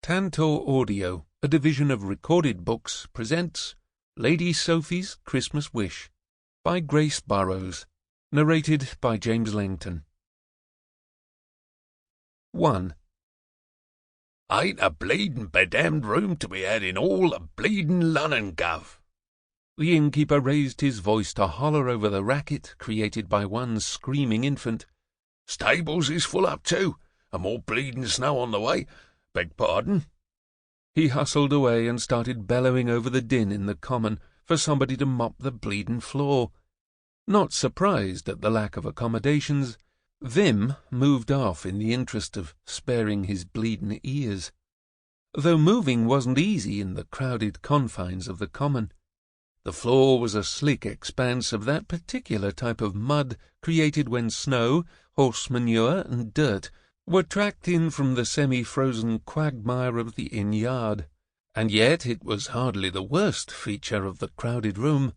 Tantor Audio, a division of Recorded Books, presents Lady Sophie's Christmas Wish by Grace Burrowes, narrated by James Langton. 1. Ain't a bleedin' bedamned room to be had in all the bleedin' Lunnon, Gov. The innkeeper raised his voice to holler over the racket created by one screaming infant. Stables is full up too, and more bleedin' snow on the way. Beg pardon. He hustled away and started bellowing over the din in the common for somebody to mop the bleedin' floor. Not surprised at the lack of accommodations, Vim moved off in the interest of sparing his bleedin' ears. Though moving wasn't easy in the crowded confines of the common. The floor was a slick expanse of that particular type of mud created when snow, horse manure, and dirt were tracked in from the semi-frozen quagmire of the inn yard. And yet it was hardly the worst feature of the crowded room.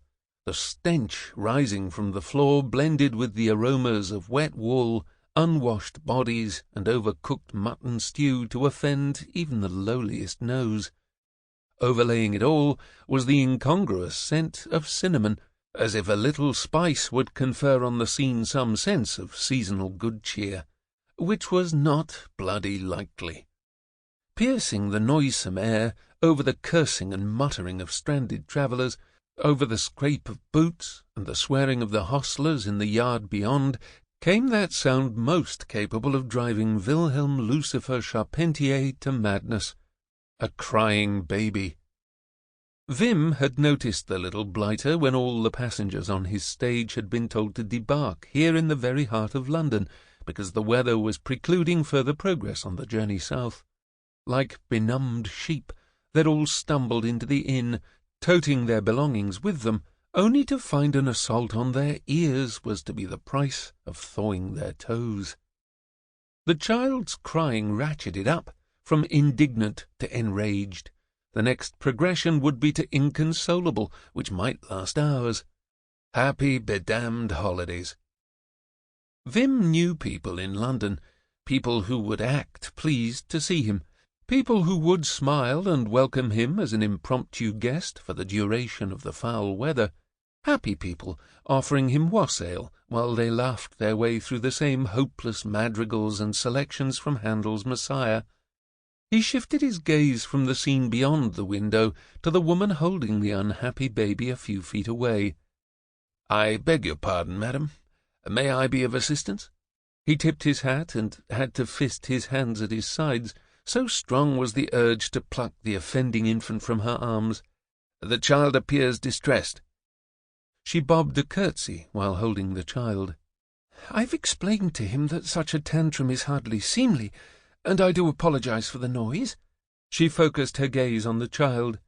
The stench rising from the floor blended with the aromas of wet wool, unwashed bodies, and overcooked mutton stew to offend even the lowliest nose. Overlaying it all was the incongruous scent of cinnamon, as if a little spice would confer on the scene some sense of seasonal good cheer, which was not bloody likely. Piercing the noisome air, over the cursing and muttering of stranded travellers, over the scrape of boots and the swearing of the hostlers in the yard beyond, came that sound most capable of driving Vim Charpentier to madness, a crying baby. Vim had noticed the little blighter when all the passengers on his stage had been told to debark here in the very heart of London, because the weather was precluding further progress on the journey south. Like benumbed sheep, they'd all stumbled into the inn, toting their belongings with them, only to find an assault on their ears was to be the price of thawing their toes. The child's crying ratcheted up, from indignant to enraged. The next progression would be to inconsolable, which might last hours. Happy bedamned holidays. Vim knew people in London, people who would act pleased to see him, people who would smile and welcome him as an impromptu guest for the duration of the foul weather, happy people offering him wassail while they laughed their way through the same hopeless madrigals and selections from Handel's Messiah. He shifted his gaze from the scene beyond the window to the woman holding the unhappy baby a few feet away. "I beg your pardon, madam. May I be of assistance?" He tipped his hat and had to fist his hands at his sides, so strong was the urge to pluck the offending infant from her arms. "The child appears distressed." She bobbed a curtsy while holding the child. "I've explained to him that such a tantrum is hardly seemly, and I do apologize for the noise." She focused her gaze on the child.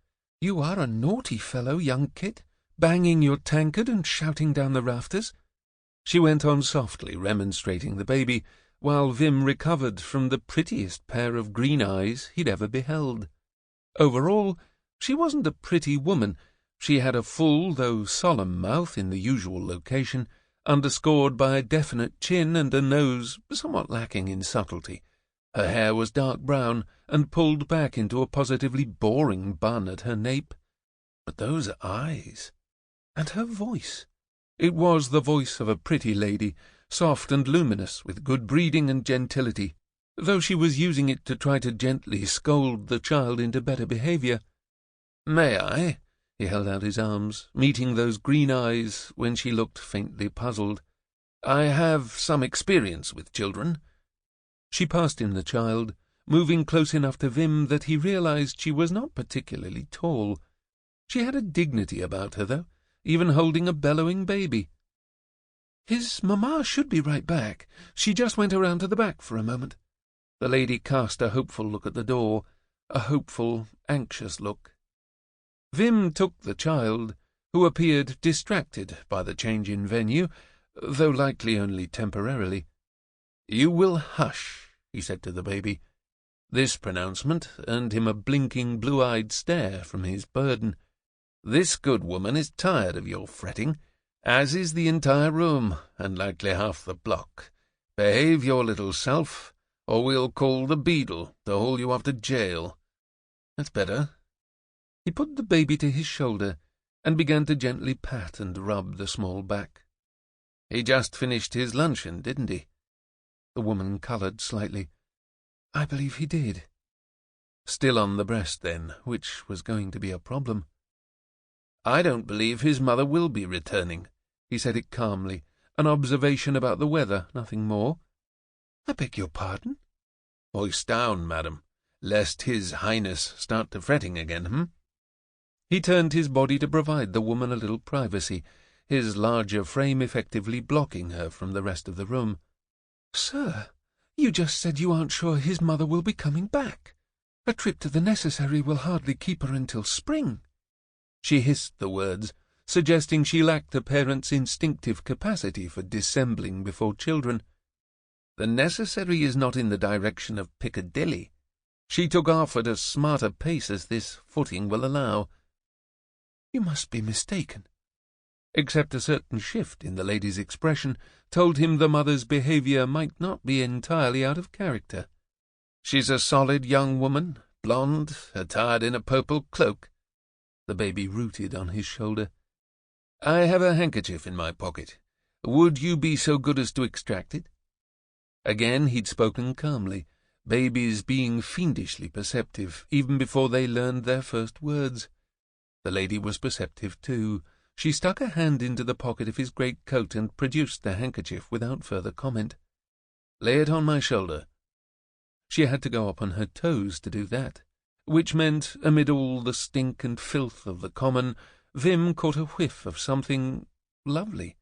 "You are a naughty fellow, young kid, banging your tankard and shouting down the rafters." She went on softly remonstrating the baby, while Vim recovered from the prettiest pair of green eyes he'd ever beheld. Overall, she wasn't a pretty woman. She had a full, though solemn mouth in the usual location, underscored by a definite chin and a nose somewhat lacking in subtlety. Her hair was dark brown and pulled back into a positively boring bun at her nape. But those eyes! And her voice! It was the voice of a pretty lady, soft and luminous, with good breeding and gentility, though she was using it to try to gently scold the child into better behaviour. "May I?" He held out his arms, meeting those green eyes when she looked faintly puzzled. "I have some experience with children." She passed him the child, moving close enough to Vim that he realized she was not particularly tall. She had a dignity about her, though, even holding a bellowing baby. "His mamma should be right back. She just went around to the back for a moment." The lady cast a hopeful look at the door, a hopeful, anxious look. Vim took the child, who appeared distracted by the change in venue, though likely only temporarily. "You will hush," he said to the baby. This pronouncement earned him a blinking blue-eyed stare from his burden. "This good woman is tired of your fretting, as is the entire room, and likely half the block. Behave your little self, or we'll call the beadle to haul you off to jail. That's better. He put the baby to his shoulder and began to gently pat and rub the small back. He just finished his luncheon, didn't he? The woman coloured slightly. I believe he did. Still on the breast, then, which was going to be a problem. I don't believe his mother will be returning. He said it calmly, an observation about the weather, nothing more. I beg your pardon? Hoist down, madam, lest his highness start to fretting again, He turned his body to provide the woman a little privacy, his larger frame effectively blocking her from the rest of the room. Sir, you just said you aren't sure his mother will be coming back. A trip to the necessary will hardly keep her until spring. She hissed the words, suggesting she lacked a parent's instinctive capacity for dissembling before children. The necessary is not in the direction of Piccadilly. She took off at as smart a pace as this footing will allow. You must be mistaken. Except a certain shift in the lady's expression told him the mother's behaviour might not be entirely out of character. She's a solid young woman, blonde, attired in a purple cloak. The baby rooted on his shoulder. I have a handkerchief in my pocket. Would you be so good as to extract it? Again he'd spoken calmly, babies being fiendishly perceptive even before they learned their first words. The lady was perceptive too. She stuck a hand into the pocket of his great-coat and produced the handkerchief without further comment. Lay it on my shoulder. She had to go up on her toes to do that, which meant, amid all the stink and filth of the common, Vim caught a whiff of something lovely,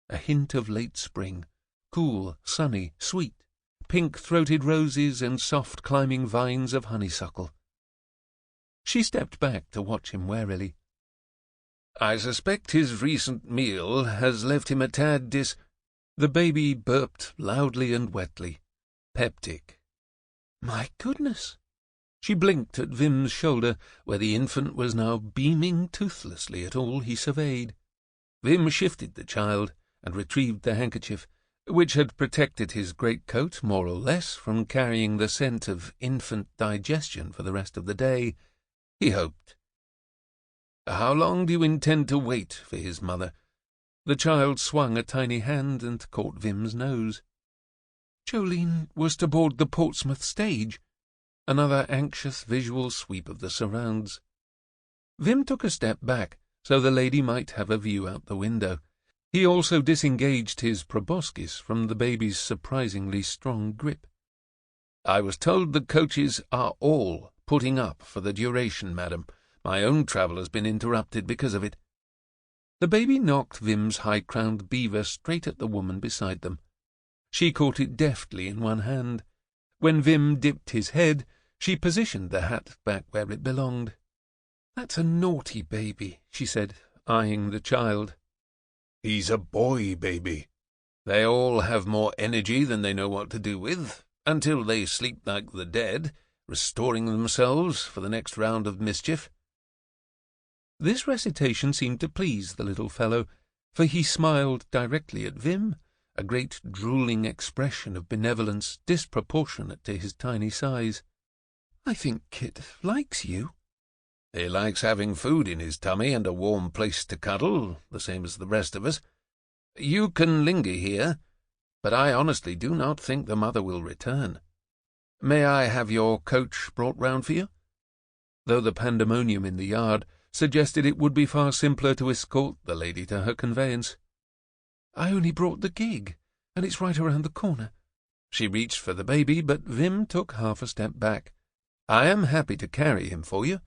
a hint of late spring, cool, sunny, sweet, pink-throated roses and soft-climbing vines of honeysuckle. She stepped back to watch him warily. I suspect his recent meal has left him a tad The baby burped loudly and wetly. Peptic. My goodness! She blinked at Vim's shoulder, where the infant was now beaming toothlessly at all he surveyed. Vim shifted the child and retrieved the handkerchief, which had protected his greatcoat more or less from carrying the scent of infant digestion for the rest of the day, he hoped. How long do you intend to wait for his mother? The child swung a tiny hand and caught Vim's nose. Jolene was to board the Portsmouth stage. Another anxious visual sweep of the surrounds. Vim took a step back, so the lady might have a view out the window. He also disengaged his proboscis from the baby's surprisingly strong grip. I was told the coaches are all putting up for the duration, madam. My own travel has been interrupted because of it. The baby knocked Vim's high-crowned beaver straight at the woman beside them. She caught it deftly in one hand. When Vim dipped his head, she positioned the hat back where it belonged. That's a naughty baby, she said, eyeing the child. He's a boy baby. They all have more energy than they know what to do with, until they sleep like the dead, restoring themselves for the next round of mischief. This recitation seemed to please the little fellow, for he smiled directly at Vim, a great drooling expression of benevolence disproportionate to his tiny size. I think Kit likes you. He likes having food in his tummy and a warm place to cuddle, the same as the rest of us. You can linger here, but I honestly do not think the mother will return. May I have your coach brought round for you? Though the pandemonium in the yard suggested it would be far simpler to escort the lady to her conveyance. I only brought the gig, and it's right around the corner. She reached for the baby, but Vim took half a step back. I am happy to carry him for you.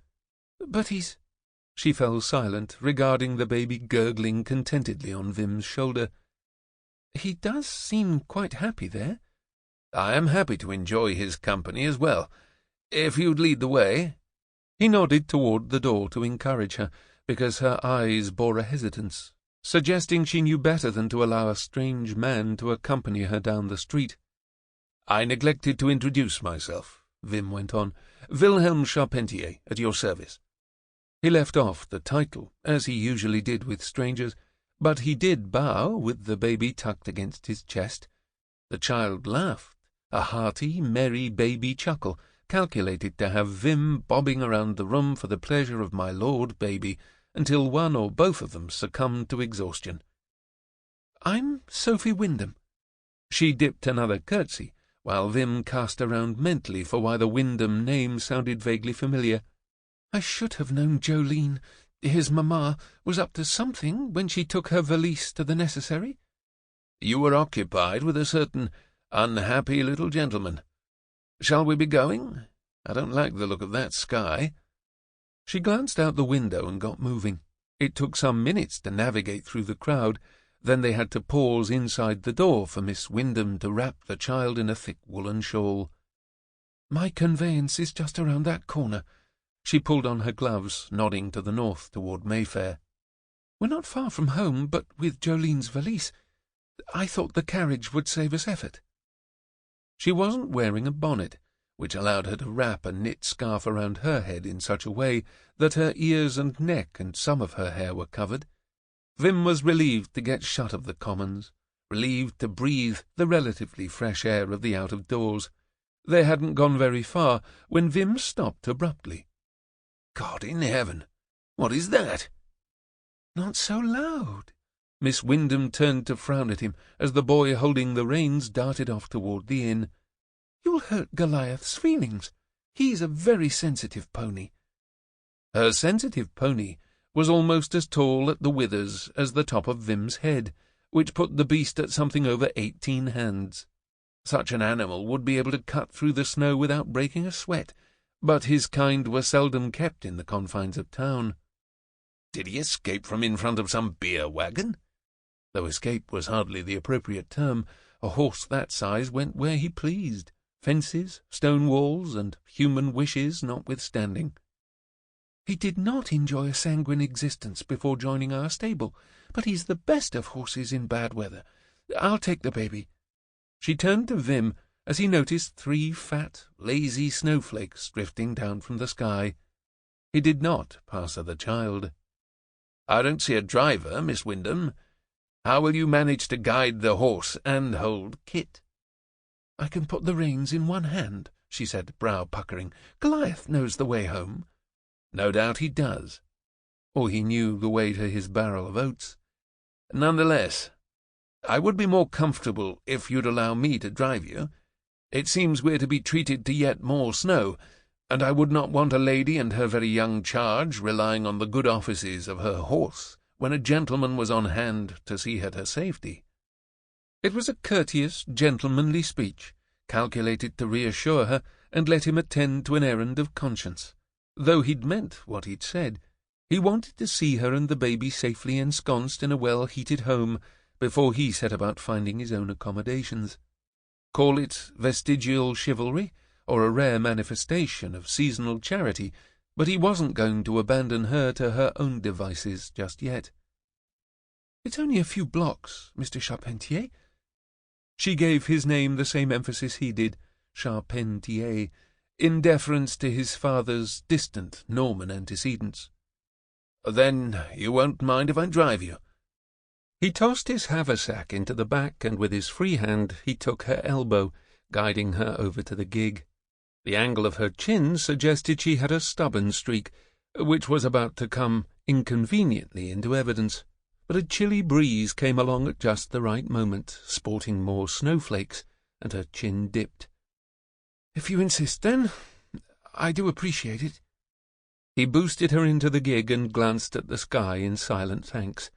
But he's... She fell silent, regarding the baby gurgling contentedly on Vim's shoulder. He does seem quite happy there. I am happy to enjoy his company as well. If you'd lead the way. He nodded toward the door to encourage her, because her eyes bore a hesitance, suggesting she knew better than to allow a strange man to accompany her down the street. I neglected to introduce myself, Vim went on. Vim Charpentier, at your service. He left off the title, as he usually did with strangers, but he did bow with the baby tucked against his chest. The child laughed, a hearty, merry baby chuckle, calculated to have Vim bobbing around the room for the pleasure of my lord baby until one or both of them succumbed to exhaustion. "I'm Sophie Windham." She dipped another curtsy, while Vim cast around mentally for why the Windham name sounded vaguely familiar. "I should have known Jolene, his mamma, was up to something when she took her valise to the necessary." "You were occupied with a certain unhappy little gentleman. Shall we be going? I don't like the look of that sky." She glanced out the window and got moving. It took some minutes to navigate through the crowd. Then they had to pause inside the door for Miss Windham to wrap the child in a thick woolen shawl. "My conveyance is just around that corner." She pulled on her gloves, nodding to the north toward Mayfair. "We're not far from home, but with Jolene's valise, I thought the carriage would save us effort." She wasn't wearing a bonnet, which allowed her to wrap a knit scarf around her head in such a way that her ears and neck and some of her hair were covered. Vim was relieved to get shut of the commons, relieved to breathe the relatively fresh air of the out-of-doors. They hadn't gone very far when Vim stopped abruptly. "God in heaven! What is that?" "Not so loud." Miss Windham turned to frown at him as the boy holding the reins darted off toward the inn. "You'll hurt Goliath's feelings. He's a very sensitive pony." Her sensitive pony was almost as tall at the withers as the top of Vim's head, which put the beast at something over 18 hands. Such an animal would be able to cut through the snow without breaking a sweat, but his kind were seldom kept in the confines of town. Did he escape from in front of some beer wagon? Though escape was hardly the appropriate term, a horse that size went where he pleased, fences, stone walls, and human wishes notwithstanding. "He did not enjoy a sanguine existence before joining our stable, but he's the best of horses in bad weather. I'll take the baby." She turned to Vim as he noticed 3 fat, lazy snowflakes drifting down from the sky. He did not pass her the child. "I don't see a driver, Miss Windham. How will you manage to guide the horse and hold Kit?" "I can put the reins in one hand," she said, brow puckering. "Goliath knows the way home." "No doubt he does." Or he knew the way to his barrel of oats. "Nonetheless, I would be more comfortable if you'd allow me to drive you. It seems we're to be treated to yet more snow, and I would not want a lady and her very young charge relying on the good offices of her horse when a gentleman was on hand to see her to safety." It was a courteous, gentlemanly speech, calculated to reassure her and let him attend to an errand of conscience. Though he'd meant what he'd said, he wanted to see her and the baby safely ensconced in a well-heated home before he set about finding his own accommodations. Call it vestigial chivalry or a rare manifestation of seasonal charity, but he wasn't going to abandon her to her own devices just yet. "It's only a few blocks, Mr. Charpentier." She gave his name the same emphasis he did, Charpentier, in deference to his father's distant Norman antecedents. "Then you won't mind if I drive you?" He tossed his haversack into the back, and with his free hand he took her elbow, guiding her over to the gig. The angle of her chin suggested she had a stubborn streak, which was about to come inconveniently into evidence, but a chilly breeze came along at just the right moment, sporting more snowflakes, and her chin dipped. "If you insist, then, I do appreciate it." He boosted her into the gig and glanced at the sky in silent thanks.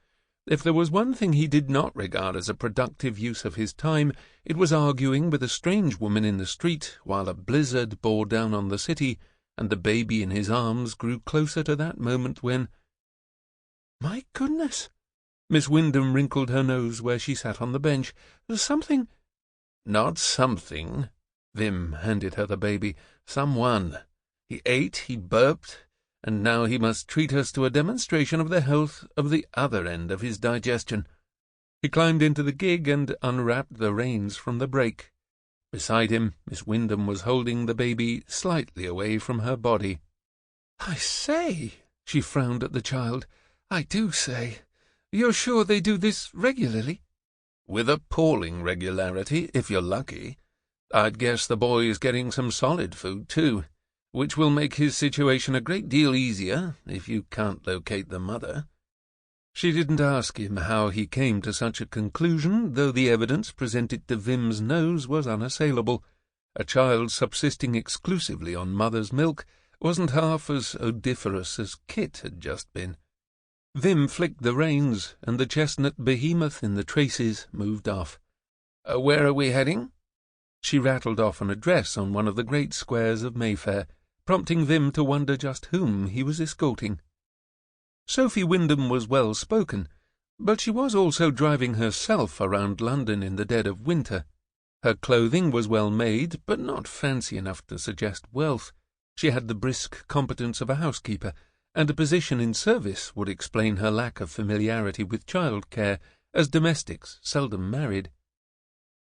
If there was one thing he did not regard as a productive use of his time, it was arguing with a strange woman in the street while a blizzard bore down on the city, and the baby in his arms grew closer to that moment when— "My goodness!" Miss Windham wrinkled her nose where she sat on the bench. "Something—" "Not something." Vim handed her the baby. "Someone. He ate, he burped, and now he must treat us to a demonstration of the health of the other end of his digestion." He climbed into the gig and unwrapped the reins from the brake. Beside him, Miss Windham was holding the baby slightly away from her body. "I say," she frowned at the child. "I do say. You're sure they do this regularly?" "With appalling regularity, if you're lucky. I'd guess the boy's getting some solid food, too, which will make his situation a great deal easier if you can't locate the mother." She didn't ask him how he came to such a conclusion, though the evidence presented to Vim's nose was unassailable. A child subsisting exclusively on mother's milk wasn't half as odoriferous as Kit had just been. Vim flicked the reins, and the chestnut behemoth in the traces moved off. Where are we heading?" She rattled off an address on one of the great squares of Mayfair, prompting Vim to wonder just whom he was escorting. Sophie Windham was well-spoken, but she was also driving herself around London in the dead of winter. Her clothing was well-made, but not fancy enough to suggest wealth. She had the brisk competence of a housekeeper, and a position in service would explain her lack of familiarity with child-care, as domestics seldom married.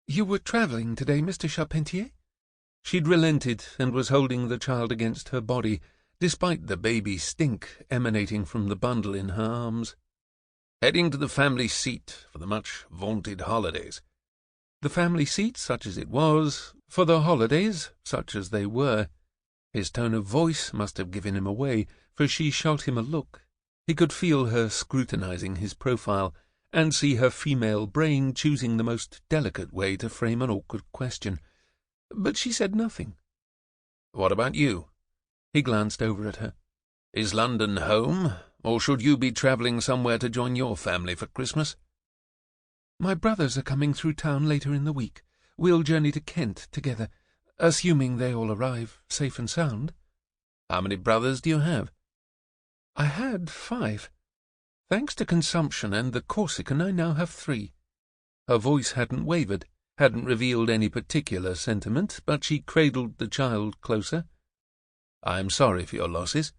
"You were travelling today, Mr. Charpentier?" She'd relented and was holding the child against her body, despite the baby stink emanating from the bundle in her arms. "Heading to the family seat for the much-vaunted holidays." The family seat, such as it was, for the holidays, such as they were. His tone of voice must have given him away, for she shot him a look. He could feel her scrutinizing his profile, and see her female brain choosing the most delicate way to frame an awkward question. But she said nothing. "What about you?" He glanced over at her. "Is London home, or should you be travelling somewhere to join your family for Christmas?" "My brothers are coming through town later in the week. We'll journey to Kent together, assuming they all arrive safe and sound." "How many brothers do you have?" "I had 5. Thanks to consumption and the Corsican, I now have 3. Her voice hadn't wavered, hadn't revealed any particular sentiment, but she cradled the child closer. "I'm sorry for your losses."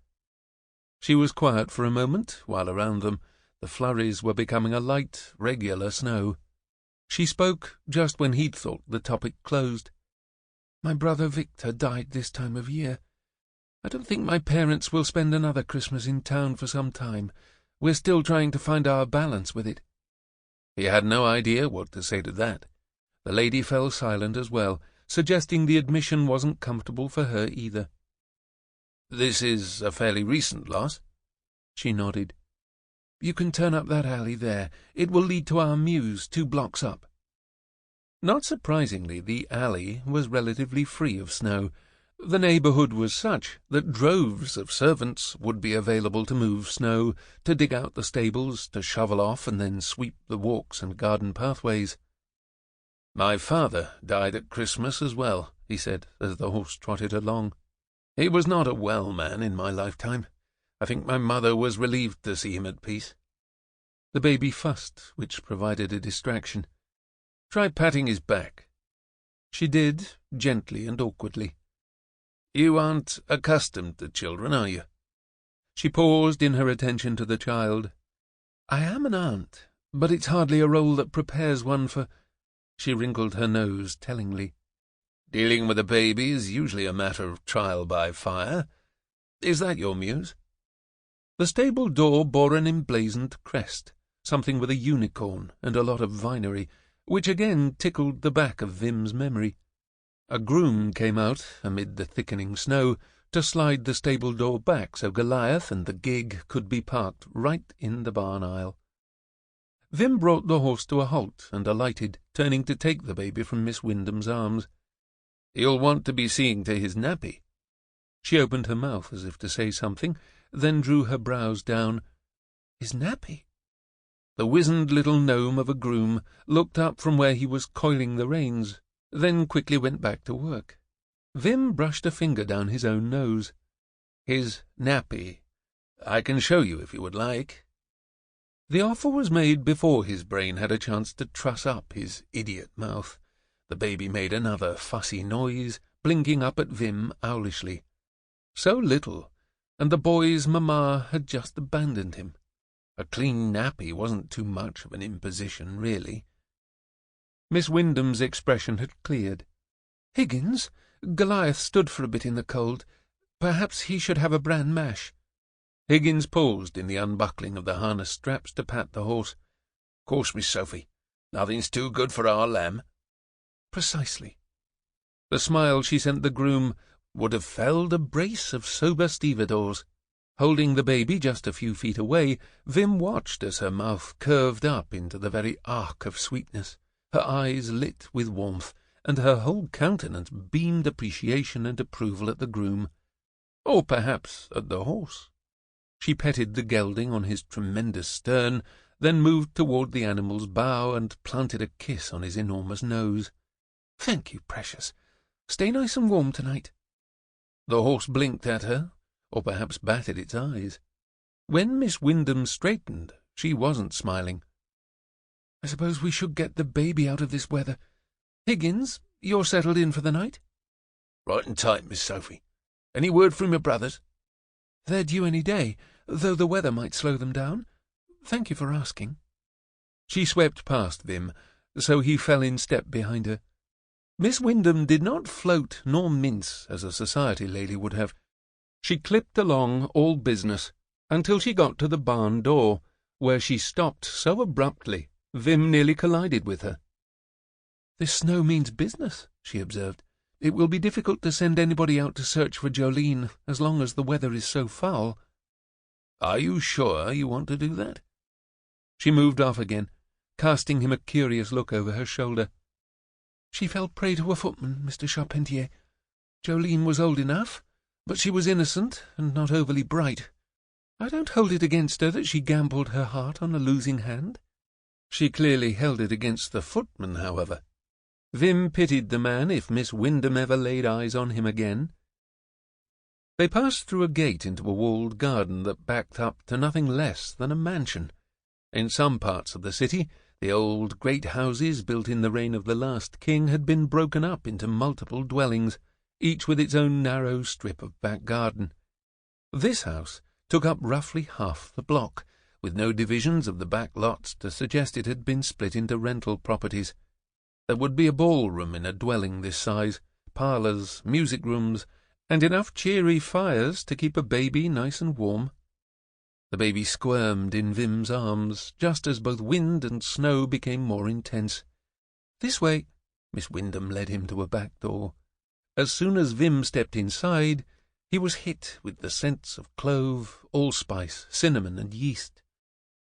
She was quiet for a moment, while around them the flurries were becoming a light, regular snow. She spoke just when he'd thought the topic closed. "My brother Victor died this time of year. I don't think my parents will spend another Christmas in town for some time. We're still trying to find our balance with it." He had no idea what to say to that. The lady fell silent as well, suggesting the admission wasn't comfortable for her either. "This is a fairly recent loss?" She nodded. "You can turn up that alley there. It will lead to our mews 2 blocks up." Not surprisingly, the alley was relatively free of snow. The neighbourhood was such that droves of servants would be available to move snow, to dig out the stables, to shovel off and then sweep the walks and garden pathways. "My father died at Christmas as well," he said, as the horse trotted along. "He was not a well man in my lifetime. I think my mother was relieved to see him at peace." The baby fussed, which provided a distraction. "Try patting his back." She did, gently and awkwardly. "You aren't accustomed to children, are you?" She paused in her attention to the child. "I am an aunt, but it's hardly a role that prepares one for—" She wrinkled her nose tellingly. "Dealing with a baby is usually a matter of trial by fire. Is that your muse?" The stable door bore an emblazoned crest, something with a unicorn and a lot of vinery, which again tickled the back of Vim's memory. A groom came out, amid the thickening snow, to slide the stable door back so Goliath and the gig could be parked right in the barn aisle. Vim brought the horse to a halt and alighted, turning to take the baby from Miss Windham's arms. "You'll want to be seeing to his nappy." She opened her mouth as if to say something, then drew her brows down. "His nappy?" The wizened little gnome of a groom looked up from where he was coiling the reins, then quickly went back to work. Vim brushed a finger down his own nose. "His nappy. I can show you if you would like." The offer was made before his brain had a chance to truss up his idiot mouth. The baby made another fussy noise, blinking up at Vim owlishly. So little, and the boy's mamma had just abandoned him. A clean nappy wasn't too much of an imposition, really. Miss Windham's expression had cleared. "Higgins, Goliath stood for a bit in the cold. Perhaps he should have a bran mash." Higgins paused in the unbuckling of the harness straps to pat the horse. "Course, Miss Sophie. Nothing's too good for our lamb." "Precisely." The smile she sent the groom would have felled a brace of sober stevedores. Holding the baby just a few feet away, Vim watched as her mouth curved up into the very arc of sweetness, her eyes lit with warmth, and her whole countenance beamed appreciation and approval at the groom, or perhaps at the horse. She petted the gelding on his tremendous stern, then moved toward the animal's bow and planted a kiss on his enormous nose. "Thank you, precious. Stay nice and warm tonight." The horse blinked at her, or perhaps batted its eyes. When Miss Windham straightened, she wasn't smiling. "I suppose we should get the baby out of this weather. Higgins, you're settled in for the night?" "Right and tight, Miss Sophie. Any word from your brothers?" "They're due any day, though the weather might slow them down. Thank you for asking." She swept past Vim, so he fell in step behind her. Miss Windham did not float nor mince as a society lady would have. She clipped along all business until she got to the barn door, where she stopped so abruptly Vim nearly collided with her. "This snow means business," she observed. "It will be difficult to send anybody out to search for Jolene as long as the weather is so foul." "Are you sure you want to do that?" She moved off again, casting him a curious look over her shoulder. "She fell prey to a footman, Mr. Charpentier. Jolene was old enough, but she was innocent and not overly bright. I don't hold it against her that she gambled her heart on a losing hand." She clearly held it against the footman, however. Vim pitied the man if Miss Windham ever laid eyes on him again. They passed through a gate into a walled garden that backed up to nothing less than a mansion. In some parts of the city, the old great houses built in the reign of the last king had been broken up into multiple dwellings, each with its own narrow strip of back garden. This house took up roughly half the block, with no divisions of the back lots to suggest it had been split into rental properties. There would be a ballroom in a dwelling this size, parlours, music rooms, and enough cheery fires to keep a baby nice and warm. The baby squirmed in Vim's arms, just as both wind and snow became more intense. "This way." Miss Windham led him to a back door. As soon as Vim stepped inside, he was hit with the scents of clove, allspice, cinnamon, and yeast.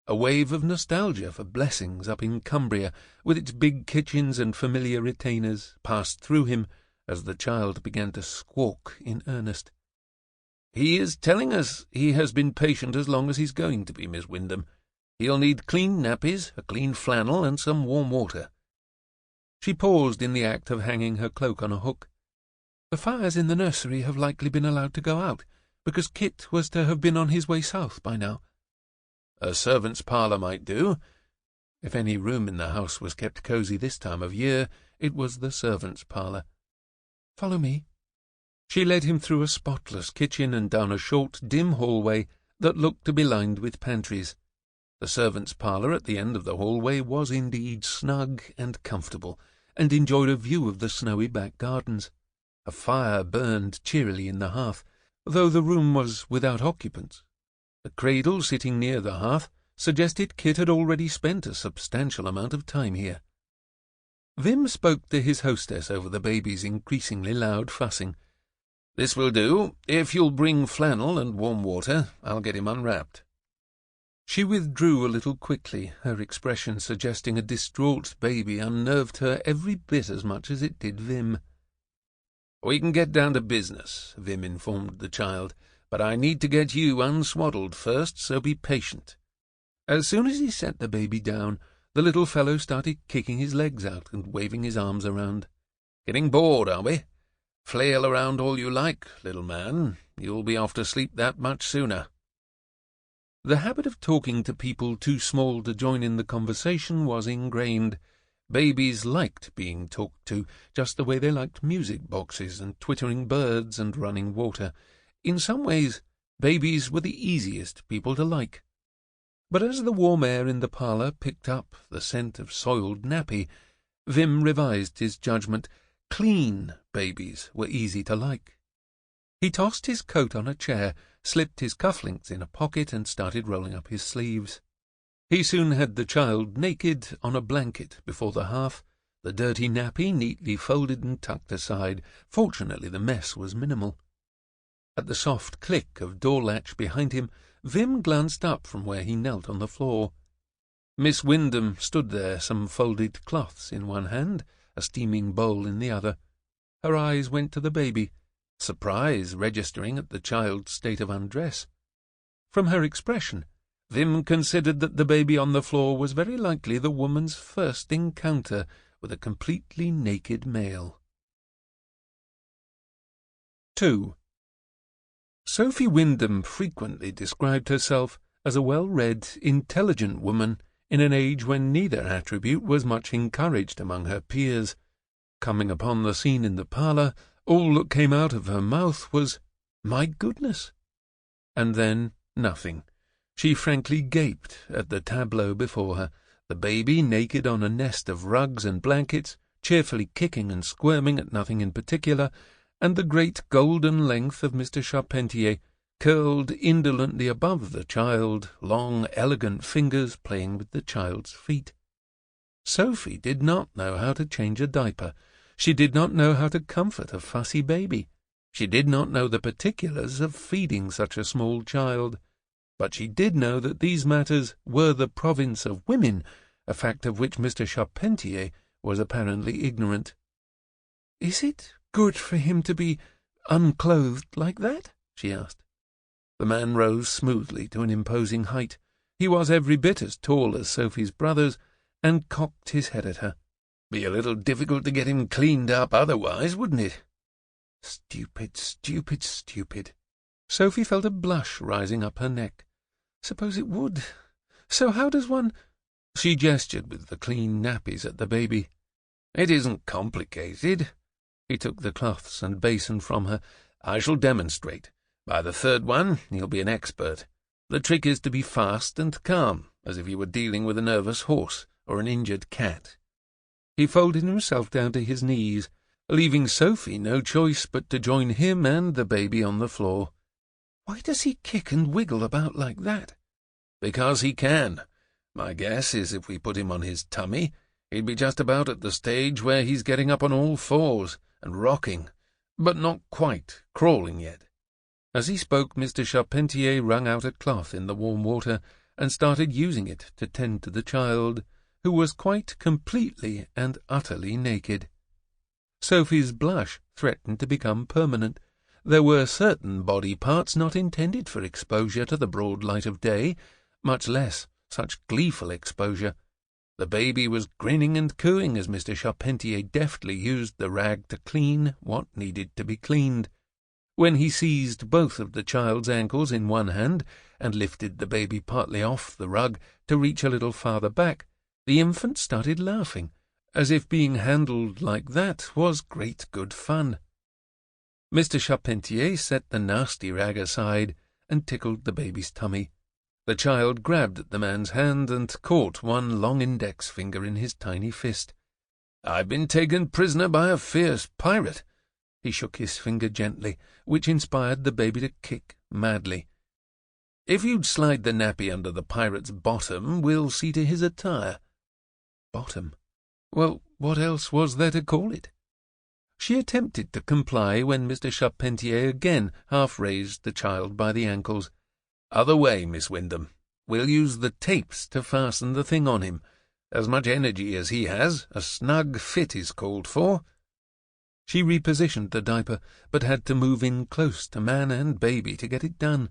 A wave of nostalgia for Blessings up in Cumbria, with its big kitchens and familiar retainers, passed through him as the child began to squawk in earnest. "He is telling us he has been patient as long as he's going to be, Miss Windham. He'll need clean nappies, a clean flannel, and some warm water." She paused in the act of hanging her cloak on a hook. "The fires in the nursery have likely been allowed to go out, because Kit was to have been on his way south by now." "A servant's parlour might do." If any room in the house was kept cosy this time of year, it was the servants' parlour. "Follow me." She led him through a spotless kitchen and down a short, dim hallway that looked to be lined with pantries. The servants' parlour at the end of the hallway was indeed snug and comfortable, and enjoyed a view of the snowy back gardens. A fire burned cheerily in the hearth, though the room was without occupants. The cradle sitting near the hearth suggested Kit had already spent a substantial amount of time here. Vim spoke to his hostess over the baby's increasingly loud fussing. "This will do. If you'll bring flannel and warm water, I'll get him unwrapped." She withdrew a little quickly, her expression suggesting a distraught baby unnerved her every bit as much as it did Vim. "We can get down to business," Vim informed the child, "but I need to get you unswaddled first, so be patient." As soon as he set the baby down, the little fellow started kicking his legs out and waving his arms around. "Getting bored, are we? Flail around all you like, little man. You'll be off to sleep that much sooner." The habit of talking to people too small to join in the conversation was ingrained. Babies liked being talked to, just the way they liked music boxes and twittering birds and running water. In some ways, babies were the easiest people to like. But as the warm air in the parlour picked up the scent of soiled nappy, Vim revised his judgment. Clean babies were easy to like. He tossed his coat on a chair, slipped his cufflinks in a pocket, and started rolling up his sleeves. He soon had the child naked on a blanket before the hearth, the dirty nappy neatly folded and tucked aside. Fortunately, the mess was minimal. At the soft click of door latch behind him, Vim glanced up from where he knelt on the floor. Miss Windham stood there, some folded cloths in one hand, a steaming bowl in the other. Her eyes went to the baby, surprise registering at the child's state of undress. From her expression, Vim considered that the baby on the floor was very likely the woman's first encounter with a completely naked male. 2. Sophie Windham frequently described herself as a well-read, intelligent woman in an age when neither attribute was much encouraged among her peers. Coming upon the scene in the parlour, all that came out of her mouth was, "My goodness!" And then nothing. She frankly gaped at the tableau before her, the baby naked on a nest of rugs and blankets, cheerfully kicking and squirming at nothing in particular, and the great golden length of Mr. Charpentier curled indolently above the child, long, elegant fingers playing with the child's feet. Sophie did not know how to change a diaper. She did not know how to comfort a fussy baby. She did not know the particulars of feeding such a small child. But she did know that these matters were the province of women, a fact of which Mr. Charpentier was apparently ignorant. "Is it good for him to be unclothed like that?" she asked. The man rose smoothly to an imposing height. He was every bit as tall as Sophie's brothers, and cocked his head at her. "Be a little difficult to get him cleaned up otherwise, wouldn't it?" Stupid, stupid, stupid. Sophie felt a blush rising up her neck. Suppose it would. So how does one— She gestured with the clean nappies at the baby. "It isn't complicated." He took the cloths and basin from her. "I shall demonstrate. By the third one, you'll be an expert. The trick is to be fast and calm, as if you were dealing with a nervous horse or an injured cat." He folded himself down to his knees, leaving Sophie no choice but to join him and the baby on the floor. Why does he kick and wiggle about like that? "Because he can. My guess is if we put him on his tummy, he'd be just about at the stage where he's getting up on all fours and rocking, but not quite crawling yet." As he spoke, Mr. Charpentier wrung out a cloth in the warm water and started using it to tend to the child, who was quite completely and utterly naked. Sophie's blush threatened to become permanent. There were certain body parts not intended for exposure to the broad light of day, much less such gleeful exposure. The baby was grinning and cooing as Mr. Charpentier deftly used the rag to clean what needed to be cleaned. When he seized both of the child's ankles in one hand and lifted the baby partly off the rug to reach a little farther back, the infant started laughing, as if being handled like that was great good fun. Mr. Charpentier set the nasty rag aside and tickled the baby's tummy. The child grabbed at the man's hand and caught one long index finger in his tiny fist. "I've been taken prisoner by a fierce pirate." He shook his finger gently, which inspired the baby to kick madly. "If you'd slide the nappy under the pirate's bottom, we'll see to his attire." Bottom? Well, what else was there to call it? She attempted to comply when Mr. Charpentier again half-raised the child by the ankles. "Other way, Miss Windham. We'll use the tapes to fasten the thing on him. As much energy as he has, a snug fit is called for." She repositioned the diaper, but had to move in close to man and baby to get it done.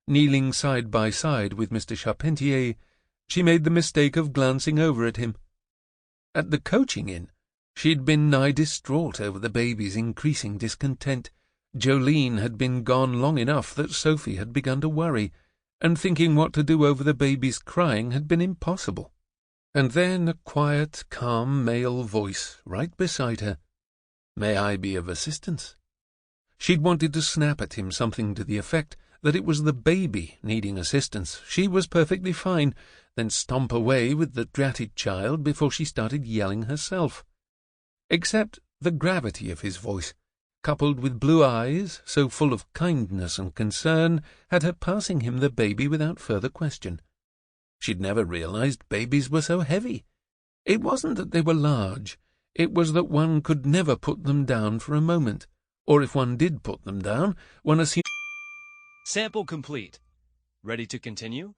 Kneeling side by side with Mr. Charpentier, she made the mistake of glancing over at him. At the coaching inn, she'd been nigh distraught over the baby's increasing discontent. Jolene had been gone long enough that Sophie had begun to worry, and thinking what to do over the baby's crying had been impossible. And then a quiet, calm male voice right beside her. "May I be of assistance?" She'd wanted to snap at him something to the effect that it was the baby needing assistance. She was perfectly fine, then stomp away with the dratted child before she started yelling herself. Except the gravity of his voice, coupled with blue eyes so full of kindness and concern, had her passing him the baby without further question. She'd never realized babies were so heavy. It wasn't that they were large. It was that one could never put them down for a moment, or if one did put them down, one assumed... Sample complete. Ready to continue?